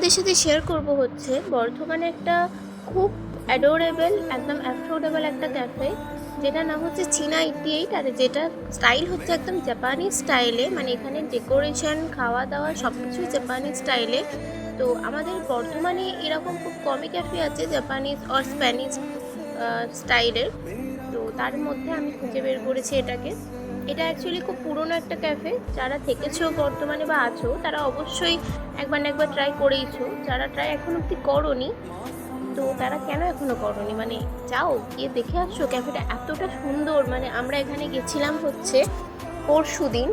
তোমাদের সাথে শেয়ার করব হচ্ছে বর্ধমানে একটা খুব অ্যাডোরেবল একদম অ্যাফোর্ডেবল একটা ক্যাফে, যেটা নাম হচ্ছে চীনা 88। আর যেটা স্টাইল হচ্ছে একদম জাপানিজ স্টাইলে, মানে এখানে ডেকোরেশন, খাওয়া দাওয়া সব কিছুই জাপানিজ স্টাইলে। তো আমাদের বর্ধমানে এরকম খুব কমই ক্যাফে আছে জাপানিজ অর স্প্যানিশ স্টাইলের। তো তার মধ্যে আমি খুঁজে বের করেছি এটাকে। এটা অ্যাকচুয়ালি খুব পুরনো একটা ক্যাফে। যারা থেকেছো বর্তমানে বা আছো তারা অবশ্যই একবার না একবার ট্রাই করেইছো। যারা ট্রাই এখন অব্দি করোনি, তো তারা কেন এখনো করোনি, মানে যাও গিয়ে দেখে আসছো। ক্যাফেটা এতটা সুন্দর, মানে আমরা এখানে গেছিলাম হচ্ছে পরশু দিন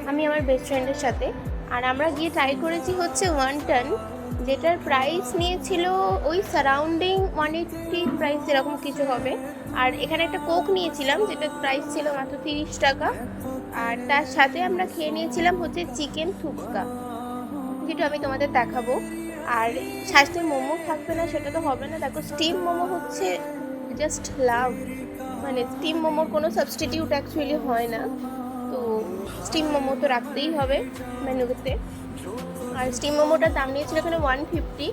আমি আমার বেস্ট ফ্রেন্ডের সাথে। আর আমরা গিয়ে ট্রাই করেছি হচ্ছে ওয়ান্টন, যেটার প্রাইস নিয়েছিল ওই সারাউন্ডিং 180 প্রাইস এরকম কিছু হবে। আর এখানে একটা কোক নিয়েছিলাম যেটার প্রাইস ছিল মাত্র 30 টাকা। আর তার সাথে আমরা খেয়ে নিয়েছিলাম হচ্ছে চিকেন থুপকা, যেটা আমি তোমাদের দেখাবো। আর সাথে মোমো থাকবে না সেটা তো হবে না। দেখো, স্টিম মোমো হচ্ছে জাস্ট লাভ, মানে স্টিম মোমোর কোনো সাবস্টিটিউট অ্যাকচুয়ালি হয় না। তো স্টিম মোমো তো রাখতেই হবে মেনুতে। আর স্টিম মোমোটার দাম নিয়েছিল এখানে 150,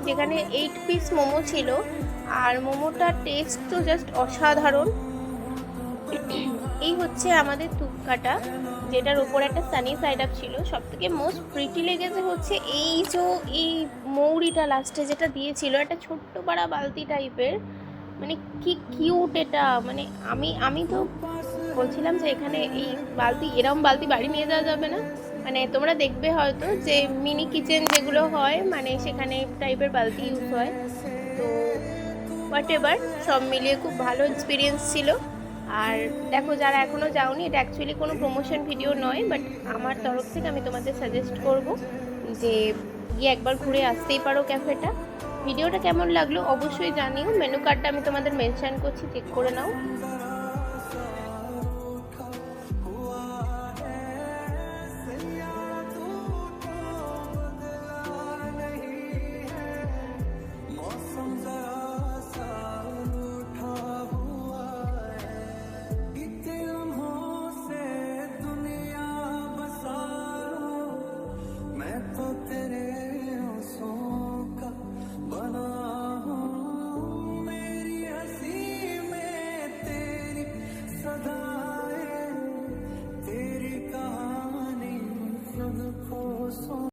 যেখানে 8 পিস মোমো ছিল। আর মোমোটার টেস্ট তো জাস্ট অসাধারণ। এই হচ্ছে আমাদের তুপকাটা, যেটার ওপর একটা সানি সাইড আপ ছিল। সব থেকে মোস্ট প্রিটি লেগেছে হচ্ছে এই মৌরিটা লাস্টে যেটা দিয়েছিল, একটা ছোট্ট পাড়া বালতি টাইপের। মানে কি কিউট এটা, মানে আমি আমি তো বলছিলাম যে এখানে এই বালতি, এরম বালতি বাড়ি নিয়ে যাওয়া যাবে না। মানে তোমরা দেখবে হয়তো যে মিনি কিচেন যেগুলো হয়, মানে সেখানে টাইপের বালতি ইউজ হয়। তো হোয়াট এভার, সব মিলিয়ে খুব ভালো এক্সপিরিয়েন্স ছিল। আর দেখো, যারা এখনও যাওনি, এটা অ্যাকচুয়ালি কোনো প্রমোশন ভিডিও নয়, বাট আমার তরফ থেকে আমি তোমাদের সাজেস্ট করব যে গিয়ে একবার ঘুরে আসতেই পারো ক্যাফেটা। ভিডিওটা কেমন লাগলো অবশ্যই জানিও। মেনু কার্ডটা আমি তোমাদের মেনশন করছি, চেক করে নাও।